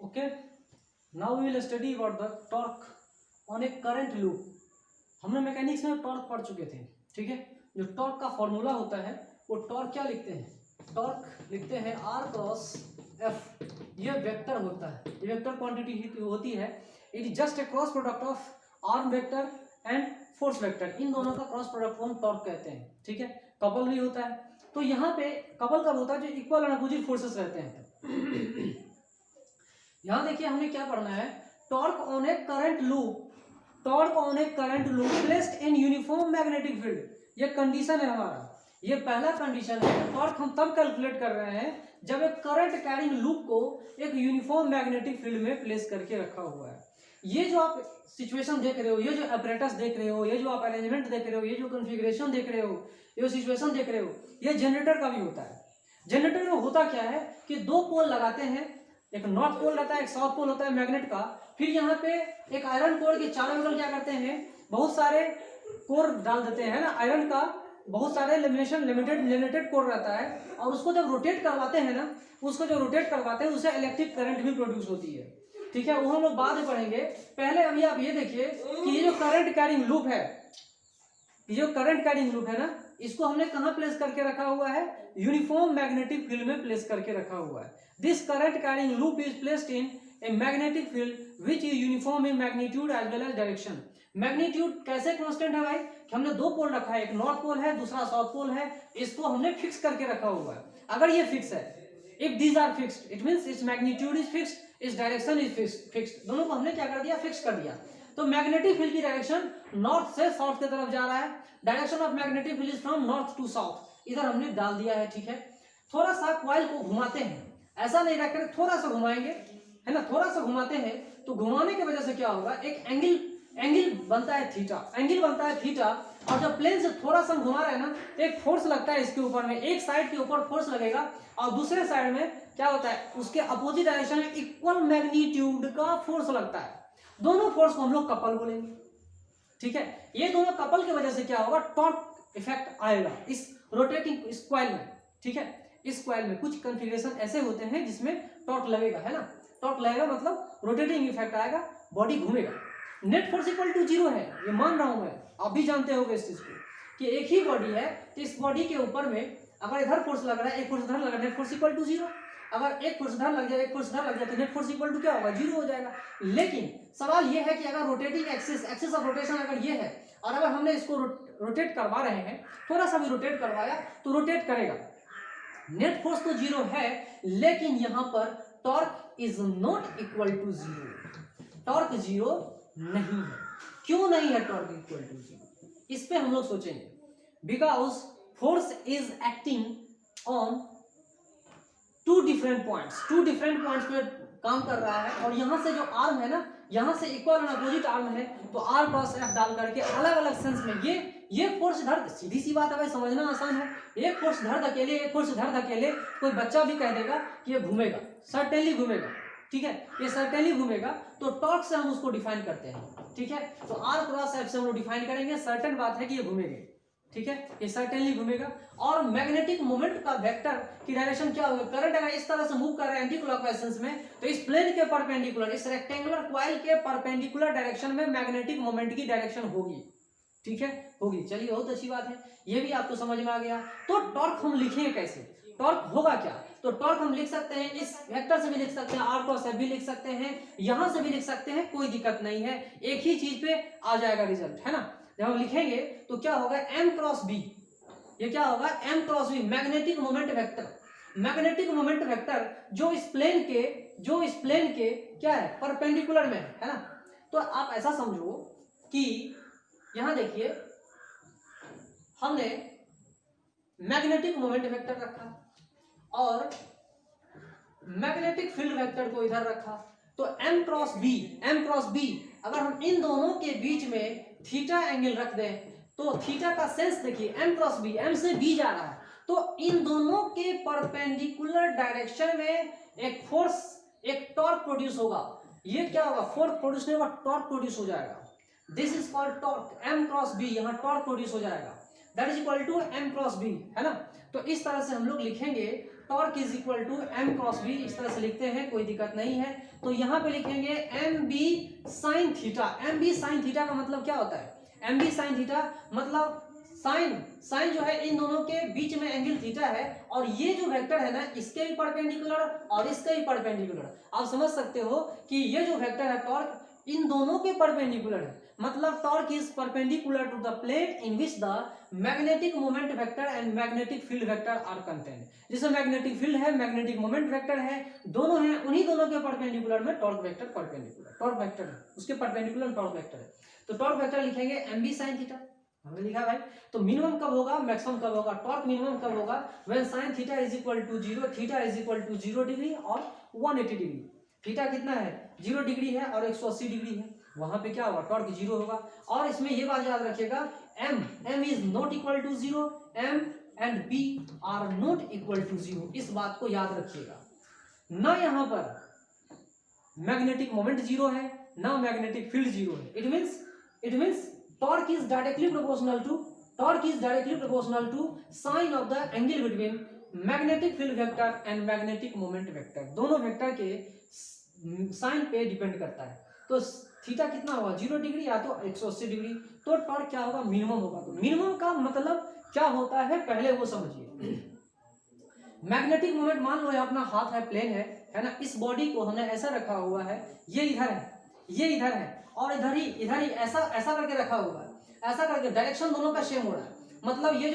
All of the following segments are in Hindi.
Okay, now we will study about the torque on a current loop. हमने मैकेनिक्स में टॉर्क पढ़ चुके थे, ठीक है। जो टॉर्क का फॉर्मूला होता है वो टॉर्क क्या लिखते हैं, टॉर्क लिखते हैं आर क्रॉस एफ। ये वेक्टर होता है, ये वेक्टर क्वांटिटी होती है। It is just a cross product of arm vector and force vector, इन दोनों का क्रॉस प्रोडक्ट को हम टॉर्क कहते हैं, ठीक है। कपल भी होता है, तो यहाँ पे कपल कब होता है, जो इक्वल एंड अपोजिट फोर्सेस रहते हैं। यहाँ देखिए हमने क्या पढ़ना है, torque on a current loop, torque on a current loop placed in uniform magnetic field. ये कंडीशन है हमारा, ये पहला कंडीशन है। टॉर्क हम तब कैलकुलेट कर रहे हैं जब एक करंट कैरिंग लूप को एक यूनिफॉर्म मैग्नेटिक फील्ड में प्लेस करके रखा हुआ है। ये जो आप सिचुएशन देख रहे हो, ये जो अपरेटस देख रहे हो, ये जो आप अरेंजमेंट देख रहे हो, ये जो कॉन्फ़िगरेशन देख रहे हो, ये जो सिचुएशन देख रहे हो, ये जनरेटर का भी होता है। जनरेटर में होता क्या है कि दो पोल लगाते हैं, एक नॉर्थ पोल रहता है, एक साउथ पोल होता है मैग्नेट का। फिर यहाँ पे एक आयरन कोर के चारों बगल क्या करते हैं, बहुत सारे कोर डाल देते हैं ना, आयरन का बहुत सारे लेमिनेटेड कोर रहता है, और उसको जब रोटेट करवाते हैं ना, उसको जो रोटेट करवाते हैं उससे इलेक्ट्रिक करंट भी प्रोड्यूस होती है, ठीक है। वो हम लोग बाद में पढ़ेंगे। पहले अभी आप ये देखिए कि ये जो करंट कैरिंग लूप है, ये जो करंट कैरिंग लूप है ना, इसको हमने कहाँ प्लेस करके रखा हुआ है, यूनिफॉर्म मैग्नेटिक फील्ड में प्लेस करके रखा हुआ है। This current carrying loop is placed in a magnetic field which is uniform in magnitude as well as direction. Magnitude कैसे कांस्टेंट है भाई, कि हमने दो पोल रखा है, एक नॉर्थ पोल है, दूसरा साउथ पोल है, इसको हमने फिक्स करके रखा हुआ है। अगर ये फिक्स है, if these are fixed, it means its magnitude is fixed, इस डायरेक्शन इज फिक्स्ड, दोनों को हमने क्या कर दिया, फिक्स कर दिया। तो मैग्नेटिक फील्ड की डायरेक्शन नॉर्थ से साउथ की तरफ जा रहा है, direction of magnetic field is from north to south, इधर हमने डाल दिया है, ठीक है। थोड़ा सा कॉइल को घुमाते हैं, ऐसा नहीं रख कर थोड़ा सा घुमाएंगे, है ना, थोड़ा सा घुमाते हैं, तो घुमाने की वजह से क्या होगा, एक एंगल बनता है थीटा, एंगल बनता है थीटा, और जब प्लेन से थोड़ा सा घुमा रहे हैं ना, एक फोर्स लगता है इसके ऊपर में, एक साइड के ऊपर फोर्स लगेगा, और दूसरे साइड में क्या होता है, उसके अपोजिट डायरेक्शन में इक्वल मैग्नीट्यूड का फोर्स लगता है। दोनों फोर्स को हम लोग कपल बोलेंगे, ठीक है। ये दोनों कपल की वजह से क्या होगा, टॉर्क इफेक्ट आएगा इस रोटेटिंग इस कॉइल में, ठीक है। इस कॉइल में कुछ कॉन्फ़िगरेशन ऐसे होते हैं जिसमें टॉर्क लगेगा, है ना, टॉर्क लगेगा मतलब रोटेटिंग इफेक्ट आएगा, बॉडी घूमेगा। नेट फोर्स इक्वल टू 0 है, ये मान रहा हूं मैं, आप भी जानते होंगे इस चीज को, कि एक ही बॉडी है, तो इस बॉडी के ऊपर में अगर इधर फोर्स लग रहा है, एक फोर्स इधर लग रहा है, नेट फोर्स इक्वल टू 0। अगर एक फोर्स इधर लग जाए, एक फोर्स इधर लग जाए, तो नेट फोर्स इक्वल टू क्या होगा, 0 हो जाएगा। लेकिन सवाल ये है कि अगर रोटेटिंग एक्सिस ऑफ रोटेशन अगर ये है, और अगर हमने इसको रोटेट करवा रहे हैं, थोड़ा सा भी रोटेट करवाया तो रोटेट करेगा। नेट फोर्स तो 0 है, लेकिन यहां पर torque is not equal to 0, torque 0 नहीं है। क्यों नहीं है टॉर्क इक्वल टू 0, इस पे हम लोग सोचेंगे। Because force is acting on two different points पे काम कर रहा है, और यहां से जो आर्म है ना, यहां से इक्वल एंड अपोजिट आर्म है, तो आर क्रॉस एफ डाल करके अलग अलग सेंस में ये फोर्स धर, सीधी सी बात है भाई, समझना आसान है। एक फोर्स धर धकेले, एक फोर्स धर धकेले, कोई बच्चा भी कह देगा कि ये घूमेगा, सर्टेनली घूमेगा, ठीक है, ये सर्टेनली घूमेगा, तो टॉर्क से हम उसको डिफाइन करते हैं, ठीक है। तो आर क्रॉस एफ से हम लोग डिफाइन करेंगे, सर्टेन बात है कि ये घूमेंगे, ठीक है, ये सर्टेनली घूमेगा। और मैग्नेटिक मोमेंट का वेक्टर की डायरेक्शन क्या होगा, करंट अगर इस तरह से मूव कर रहा है एंटी क्लॉकवाइज सेंस में, तो इस प्लेन के परपेंडिकुलर, इस रेक्टेंगुलर कॉइल के परपेंडिकुलर डायरेक्शन में मैग्नेटिक मोमेंट की डायरेक्शन होगी, ठीक है, होगी। चलिए बहुत अच्छी बात है, ये भी आपको समझ में आ गया। तो टॉर्क हम लिखेंगे कैसे, टॉर्क होगा क्या, तो टॉर्क हम लिख सकते हैं, इस वेक्टर से भी लिख सकते हैं, आर क्रॉस एफ भी लिख सकते हैं, यहां से भी लिख सकते हैं, कोई दिक्कत नहीं है, एक ही चीज पे आ जाएगा रिजल्ट, है ना। जब हम लिखेंगे तो क्या होगा, एम क्रॉस बी, ये क्या होगा, M cross B, magnetic moment vector. Magnetic moment vector जो इस प्लेन के क्या है, परपेंडिकुलर में है ना। तो आप ऐसा समझो कि यहां देखिए हमने मैग्नेटिक मोमेंट वेक्टर रखा और मैग्नेटिक फील्ड वेक्टर को इधर रखा, तो एम क्रॉस बी अगर हम इन दोनों के बीच में थीटा एंगल रख दें, तो थीटा का सेंस देखिए, एम क्रॉस बी, एम से बी जा रहा है, तो इन दोनों के परपेंडिकुलर डायरेक्शन में एक फोर्स, एक टॉर्क प्रोड्यूस होगा। ये क्या होगा, फोर्स प्रोड्यूस नहीं होगा, टॉर्क प्रोड्यूस हो जाएगा। This is called torque, M cross B, यहां टॉर्क प्रोड्यूस हो जाएगा। That is equal to m cross b, है ना। तो इस तरह से हम लोग लिखेंगे torque is equal to m cross b, इस तरह से लिखते हैं, कोई दिक्कत नहीं है। तो यहाँ पे लिखेंगे mb sine theta. mb sine theta का मतलब क्या होता है? mb साइन थीटा मतलब साइन जो है इन दोनों के बीच में एंगल थीटा है, और ये जो वेक्टर है ना इसके भी परपेंडिकुलर और इसके भी परपेंडिकुलर। आप समझ सकते हो कि ये जो वेक्टर है टॉर्क इन दोनों के परपेंडिकुलर है, मतलब torque is perpendicular to the plane in which the magnetic moment vector and magnetic field vector are content. जिसमें मैग्नेटिक फील्ड है, मैग्नेटिक मोमेंट वेक्टर है, दोनों हैं, उन्हीं दोनों के परपेंडिकुलर में torque vector perpendicular, torque vector है उसके परपेंडिकुलर टॉर्क वेक्टर है। तो टॉर्क वेक्टर लिखेंगे mb sin थीटा, हमने लिखा भाई। तो मिनिमम कब होगा, मैक्सिमम कब होगा, टॉर्क मिनिमम कब होगा? When sin theta is equal to 0, theta is equal to 0 degree और 180 डिग्री। थीटा कितना है? 0 डिग्री है और 180 डिग्री है, वहां पे क्या होगा? टॉर्क 0 होगा। और इसमें ये बात याद रखिएगा, m is not equal to 0, m and b are not equal to 0, इस बात को याद रखिएगा। ना यहाँ पर मैग्नेटिक मोमेंट 0 है, ना मैग्नेटिक फील्ड 0 है। It means torque is directly proportional to sine of the angle between magnetic field vector and magnetic moment vector। दोनों वेक्टर के साइन पे डिपेंड करता है। तो थीटा कितना होगा? 0 डिग्री या तो 180 डिग्री। तो टॉर्क क्या होगा? मिनिमम होगा। तो मिनिमम का मतलब क्या होता है पहले वो समझिए। मैग्नेटिक मोमेंट, मान लो अपना हाथ है, प्लेन है ना, इस बॉडी को हमने ऐसा रखा हुआ है, ये इधर है, ये इधर है, और इधर ही ऐसा करके रखा हुआ है, ऐसा करके डायरेक्शन दोनों का सेम हो रहा है। मतलब ये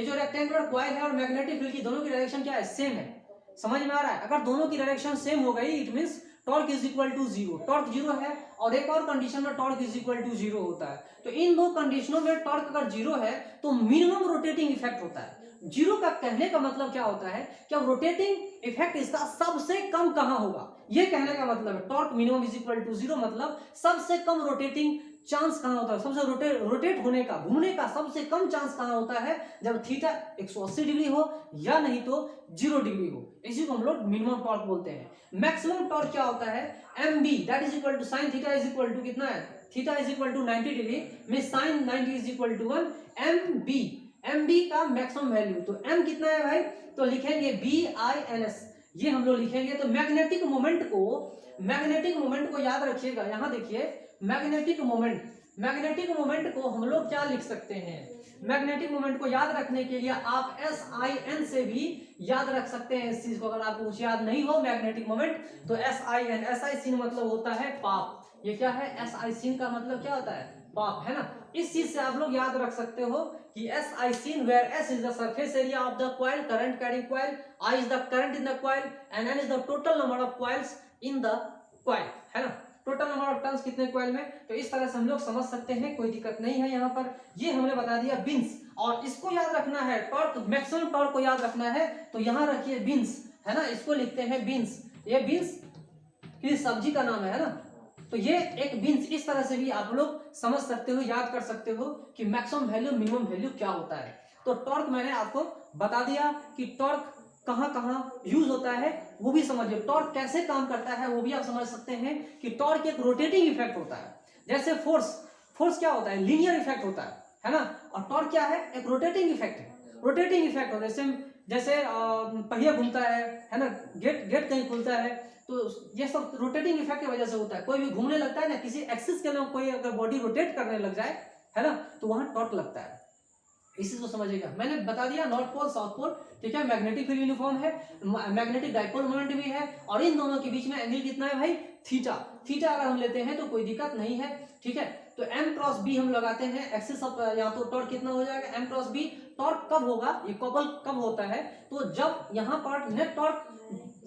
जो रेक्टेंगुलर कॉइल है और मैग्नेटिक फील्ड की दोनों की डायरेक्शन क्या है? सेम है। समझ में आ रहा है? अगर दोनों की डायरेक्शन सेम हो गई it means torque is equal to 0। Torque 0 है, और एक और कंडीशन में टॉर्क इज इक्वल टू 0 होता है। तो इन दो कंडीशनों में टॉर्क अगर 0 है तो मिनिमम रोटेटिंग इफेक्ट होता है। 0 का कहने का मतलब क्या होता है? क्या रोटेटिंग इफेक्ट इसका सबसे कम कहां होगा, ये कहने का मतलब है। Torque minimum is equal to 0 मतलब सबसे कम रोटेटिंग चांस कहां होता है, सबसे रोटेट होने का, घूमने का सबसे कम चांस कहां होता है? जब थीटा 180 डिग्री हो या नहीं तो 0 डिग्री हो। इसी को हम लोग मिनिमम टॉर्क बोलते हैं। मैक्सिमम टॉर्क क्या होता है? mb that is equal to sin theta is equal to कितना है? Theta is equal to 90 degree में sin 90 is equal to 1 mb का मैक्सिमम वैल्यू। तो m कितना है भाई? तो लिखेंगे BINS, ये हम लोग लिखेंगे। तो मैग्नेटिक मोमेंट को याद रखिएगा। यहाँ देखिए मैग्नेटिक मोमेंट को हम लोग क्या लिख सकते हैं? मैग्नेटिक मोमेंट को याद रखने के लिए आप SIN से भी याद रख सकते हैं इस चीज को। अगर आपको कुछ याद नहीं हो मैग्नेटिक मोमेंट तो SI sin मतलब होता है पाप। ये क्या है? SI sin का मतलब क्या होता है? पाप, है ना। इस चीज से आप लोग याद रख सकते हो कि SI sin where S is the surface area of the coil, current carrying coil, I is the current in the coil and N is the total number of coils in the coil, है ना। टोटल नंबर ऑफ टर्न्स कितने कॉइल में। तो इस तरह से हम लोग समझ सकते हैं, कोई दिक्कत नहीं है यहाँ पर। ये हमने बता दिया बिन्स, और इसको याद रखना है टॉर्क, मैक्सिमम टॉर्क को याद रखना है तो यहाँ रखिए बिन्स, है ना, इसको लिखते हैं बिन्स। ये बिन्स की सब्जी का नाम है ना। तो ये एक बिन्स, इस तरह से भी आप लोग समझ सकते हो, याद कर सकते हो कि मैक्सिमम वैल्यू मिनिमम वैल्यू क्या होता है। तो टॉर्क मैंने आपको बता दिया कि टॉर्क कहां कहां यूज होता है वो भी समझिए। टॉर्क कैसे काम करता है वो भी आप समझ सकते हैं कि टॉर्क एक रोटेटिंग इफेक्ट होता है। जैसे फोर्स क्या होता है? लीनियर इफेक्ट होता है ना। और टॉर्क क्या है? एक रोटेटिंग इफेक्ट है। रोटेटिंग इफेक्ट होता है जैसे पहिया घूमता है ना, गेट कहीं खुलता है, तो ये सब रोटेटिंग इफेक्ट की वजह से होता है। कोई भी घूमने लगता है ना, किसी एक्सिस के लिए कोई अगर बॉडी रोटेट करने लग जाए, है ना, तो वहां टॉर्क लगता है। इसी को समझिएगा। मैंने बता दिया नॉर्थ पोल साउथ पोल, ठीक है। मैग्नेटिक फील्ड यूनिफॉर्म है, मैग्नेटिक डाइपोल मोमेंट भी है, और इन दोनों के बीच में एंगल कितना है भाई? थीटा अगर हम लेते हैं तो कोई दिक्कत नहीं है, ठीक है। तो m क्रॉस b हम लगाते हैं एक्सिस ऑफ, यहाँ तो टॉर्क कितना हो जाएगा? m cross b। टॉर्क कब होगा? ये कपल कब होता है? तो जब यहाँ पर नेट टॉर्क,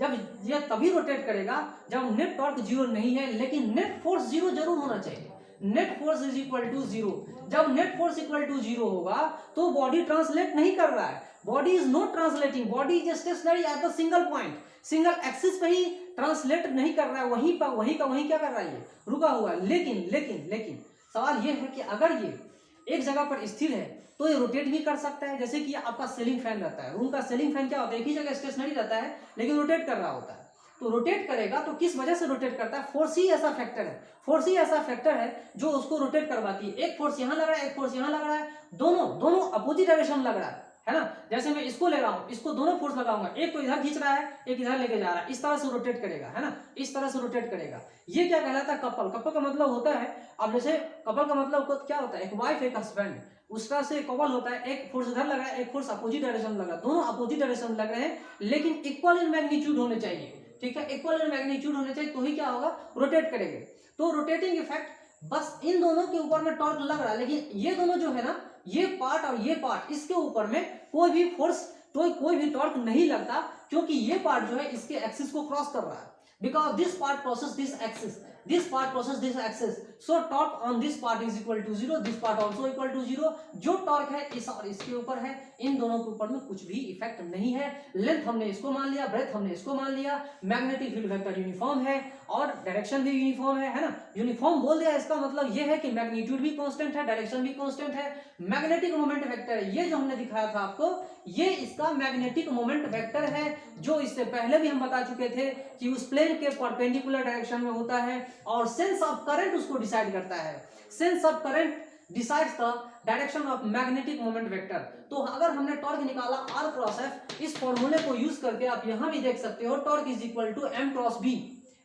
जब ये तभी रोटेट करेगा जब नेट टॉर्क 0 नहीं है, लेकिन नेट फोर्स 0 जरूर होना चाहिए। Net force is equal to 0। जब नेट फोर्स इक्वल टू 0 होगा तो बॉडी ट्रांसलेट नहीं कर रहा है, body is not translating, body is stationary at the single point, single axis पे ही ट्रांसलेट नहीं कर रहा है, वहीं का वहीं क्या कर रहा है? ये रुका हुआ है। लेकिन सवाल ये है कि अगर ये एक जगह पर स्थिर है तो ये रोटेट भी कर सकता है। जैसे कि आपका सीलिंग फैन रहता है, रूम का सीलिंग फैन क्या होता है? एक ही जगह स्टेशनरी रहता है लेकिन रोटेट कर रहा होता है। तो रोटेट करेगा तो किस वजह से रोटेट करता है, फोर्स ही ऐसा फैक्टर है, फोर्स ही ऐसा फैक्टर है जो उसको रोटेट करवाती है। एक फोर्स यहाँ लग रहा है, एक फोर्स यहाँ लग रहा है, दोनों अपोजिट डायरेक्शन लग रहा है ना। जैसे मैं इसको ले रहा हूँ, इसको दोनों फोर्स लगाऊंगा, एक तो इधर खींच रहा है, एक इधर लेके जा रहा है, इस तरह से रोटेट करेगा, है ना, इस तरह से रोटेट करेगा। ये क्या कहलाता है, कपल। कपल का मतलब होता है, अब जैसे कपल का मतलब क्या होता है, एक वाइफ एक हस्बैंड, उस तरह से कपल होता है, एक फोर्स इधर लगा है, एक फोर्स अपोजिट डायरेक्शन लगा, दोनों अपोजिट डायरेक्शन लग रहे हैं, लेकिन इक्वल इन मैग्नीट्यूड होने चाहिए, ठीक है, इक्वल इन मैग्नीट्यूड होने चाहिए, तो ही क्या होगा, रोटेट करेंगे। तो रोटेटिंग इफेक्ट बस इन दोनों के ऊपर में टॉर्क लग रहा है, लेकिन ये दोनों जो है ना, ये पार्ट और ये पार्ट, इसके ऊपर में कोई भी फोर्स, तो कोई भी टॉर्क नहीं लगता, क्योंकि ये पार्ट जो है इसके एक्सिस को क्रॉस कर रहा है, because this part crosses this axis, this part crosses this axis, so torque on this part is equal to 0, this part also equal to 0। जो टॉर्क है इस और इसके ऊपर है, इन दोनों के ऊपर में कुछ भी इफेक्ट नहीं है। लेंथ हमने इसको मान लिया, ब्रेथ हमने इसको मान लिया, मैग्नेटिक फील्ड वेक्टर यूनिफॉर्म है और डायरेक्शन भी यूनिफॉर्म है ना। यूनिफॉर्म बोल दिया, इसका मतलब ये है कि मैग्नीट्यूड भी कांस्टेंट है, डायरेक्शन भी कांस्टेंट है। मैग्नेटिक मोमेंट वेक्टर है, ये जो हमने दिखाया था आपको, ये इसका मैग्नेटिक मोमेंट वेक्टर है, जो इससे पहले भी हम बता चुके थे कि उस प्लेन के परपेंडिकुलर डायरेक्शन में होता है, और सेंस ऑफ करंट उसको डिसाइड करता है। Sense of current decides the direction of magnetic moment vector. तो अगर हमने टॉर्क निकाला R क्रॉस F, इस फॉर्मूले को यूज करके आप यहां भी देख सकते हो, torque is equal to M cross B।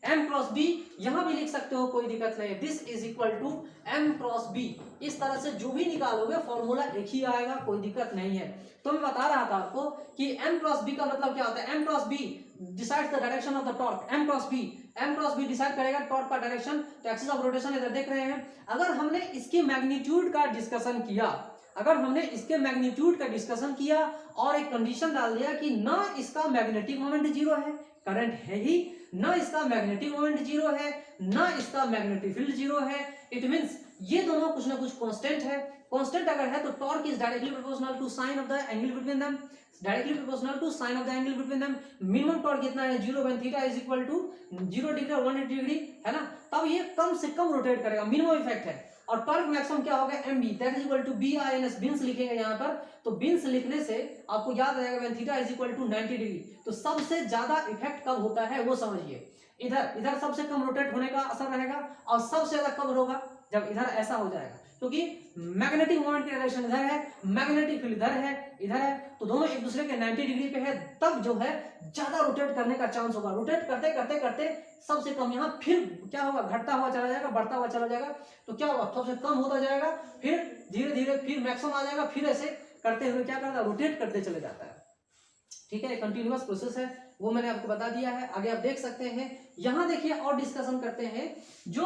M cross B यहां भी लिख सकते हो, कोई दिक्कत नहीं है, this is equal to M cross B। इस तरह से जो भी निकालोगे फॉर्मूला एक ही आएगा, कोई दिक्कत नहीं है। तो मैं बता रहा था आपको कि M क्रॉस B का मतलब क्या होता है, M cross B decides the direction of the torque. M cross B decide करेगा टॉर्क का डायरेक्शन। तो एक्सिस ऑफ रोटेशन इधर देख रहे हैं। अगर हमने इसके मैग्नीट्यूड का डिस्कशन किया, अगर हमने इसके मैग्नीट्यूड का डिस्कशन किया और एक कंडीशन डाल दिया कि ना इसका मैग्नेटिक मोमेंट जीरो है, करंट है ही, ना इसका मैग्नेटिक मोमेंट जीरो है, ना इसका मैग्नेटिक फील्ड जीरो है, इट मींस ये दोनों कुछ ना कुछ कांस्टेंट है। कांस्टेंट अगर है तो torque is directly proportional to sine of the angle between them, directly proportional to sine of the angle between them. Minimum torque कितना है, 0 when theta is equal to 0 degree और 180 डिग्री, है ना, तब ये कम से कम रोटेट करेगा, मिनिमम इफेक्ट है। और टॉर्क मैक्सिमम क्या होगा, mb, that is equal to BINS, बिन्स लिखेंगे यहाँ पर, तो बिन्स लिखने से आपको याद रहेगा when theta is equal to 90 degree. तो सबसे ज्यादा इफेक्ट कब होता है वो समझिए, इधर सबसे कम रोटेट होने का असर रहेगा, और सबसे ज्यादा कब होगा, जब इधर ऐसा हो जाएगा, क्योंकि मैग्नेटिक मोमेंट की डायरेक्शन इधर है, मैग्नेटिक फील्ड इधर है, तो दोनों एक दूसरे के 90 डिग्री पे है, तब जो है ज्यादा रोटेट करने का चांस होगा। रोटेट करते करते करते सबसे कम यहाँ फिर क्या होगा, घटता हुआ चला जाएगा, बढ़ता हुआ चला जाएगा, तो क्या होगा, सबसे कम होता जाएगा, फिर धीरे धीरे फिर मैक्सिमम आ जाएगा, फिर ऐसे करते हुए क्या करता है, रोटेट करते चले जाता है। ठीक है, कंटिन्यूअस प्रोसेस है, वो मैंने आपको बता दिया है। आगे आप देख सकते हैं, यहाँ देखिए और डिस्कशन करते हैं, जो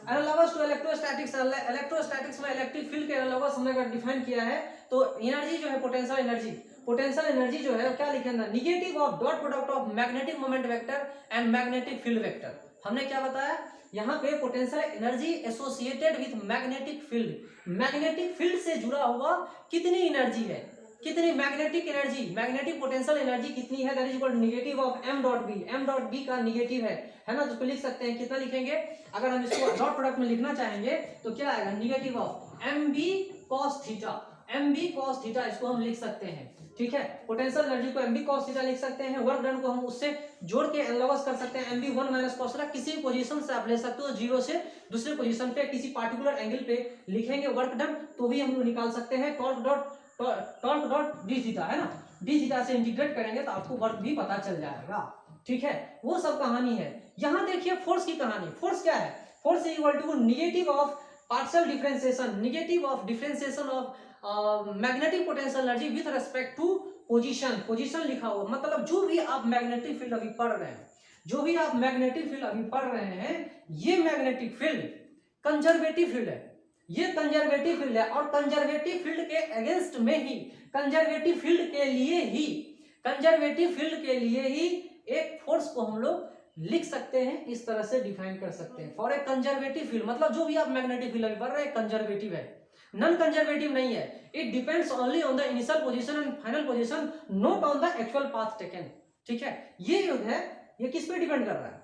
एनालॉगस टू इलेक्ट्रोस्टैटिक्स, इलेक्ट्रोस्टैटिक्स में इलेक्ट्रिक फील्ड के एनालॉगस हमने अगर डिफाइन किया है, तो एनर्जी जो है पोटेंशियल एनर्जी जो है क्या लिखे ना, negative of dot product of magnetic moment vector and magnetic field vector. हमने क्या बताया, यहाँ पे potential energy associated with magnetic field, magnetic field से जुड़ा हुआ कितनी एनर्जी है, कितनी magnetic energy, magnetic potential energy कितनी है, that is equal to negative of m dot B. m dot B का नेगेटिव है ना, तो इसको लिख सकते हैं, कितना लिखेंगे, अगर हम इसको डॉट प्रोडक्ट में लिखना चाहेंगे तो क्या आएगा, negative of mb cos theta, mb cos theta, इसको हम लिख सकते हैं। ठीक है, पोटेंशियल एनर्जी को mb cos थीटा लिख सकते हैं, वर्क डन को हम उससे जोड़ के एनालॉगस कर सकते हैं, mb 1 माइनस cos थीटा, किसी पोजीशन से आप ले सकते हो, जीरो से दूसरे पोजीशन पे किसी पार्टिकुलर एंगल पे लिखेंगे वर्क डन, तो भी हम निकाल सकते हैं। टॉर्क डॉट डी थीटा, है ना, डी थीटा से इंटीग्रेट करेंगे तो आपको वर्क भी पता चल जाएगा। ठीक है, वो सब कहानी है। यहाँ देखिए फोर्स की कहानी, फोर्स क्या है, force is equal to negative of partial differentiation, negative of differentiation of magnetic potential energy with respect to position. Position लिखा हुआ मतलब जो भी आप मैग्नेटिक फील्ड अभी पढ़ रहे हैं, जो भी आप मैग्नेटिक फील्ड अभी पढ़ रहे हैं, ये मैग्नेटिक फील्ड कंजर्वेटिव फील्ड है, ये कंजर्वेटिव फील्ड है, और कंजर्वेटिव फील्ड के अगेंस्ट में ही, कंजर्वेटिव फील्ड के लिए ही एक फोर्स को हम लोग लिख सकते हैं, इस तरह से डिफाइन कर सकते हैं। फॉर ए कंजर्वेटिव फील्ड मतलब जो भी आप मैग्नेटिक फील्ड अभी पढ़ रहे हैं कंजर्वेटिव है, नॉन कंजर्वेटिव नहीं है। It depends only on the initial position and final position, not on the actual path taken. ठीक है, ये युग है, ये किस पे डिपेंड कर रहा है,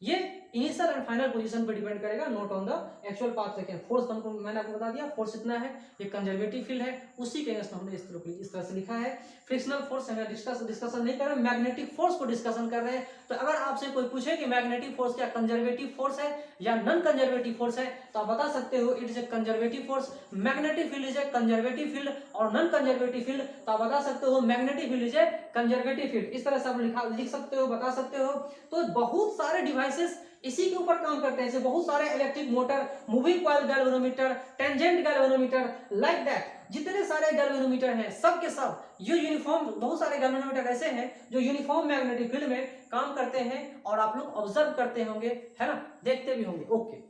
ये इनिशियल एंड फाइनल पोजीशन पे डिपेंड करेगा, not on the actual path second. Force मैंने आपको बता दिया, फोर्स इतना है, ये कंजर्वेटिव फील्ड है, उसी के अगेंस्ट हमने इस तरह से लिखा है। फ्रिक्शनल फोर्स हमें डिस्कशन नहीं कर रहे, मैग्नेटिक फोर्स को डिस्कशन कर रहे हैं। तो अगर आपसे कोई पूछे कि मैग्नेटिक फोर्स क्या कंजर्वेटिव फोर्स है या नॉन कंजर्वेटिव फोर्स है, तो आप बता सकते हो it is a conservative force. Magnetic field is a conservative field, और नॉन कंजर्वेटिव फील्ड तो आप बता सकते हो magnetic field is a conservative field. इस तरह से आप लिख सकते हो, बता सकते हो। तो बहुत सारे डिवाइसेस इसी के ऊपर काम करते हैं, जैसे बहुत सारे electric motor, moving coil galvanometer, tangent galvanometer, like that जितने सारे गैल्वेनोमीटर हैं सब के सब ये यूनिफॉर्म, बहुत सारे गैल्वेनोमीटर ऐसे हैं जो यूनिफॉर्म मैग्नेटिक फील्ड में काम करते हैं, और आप लोग ऑब्जर्व करते होंगे, है ना, देखते भी होंगे। ओके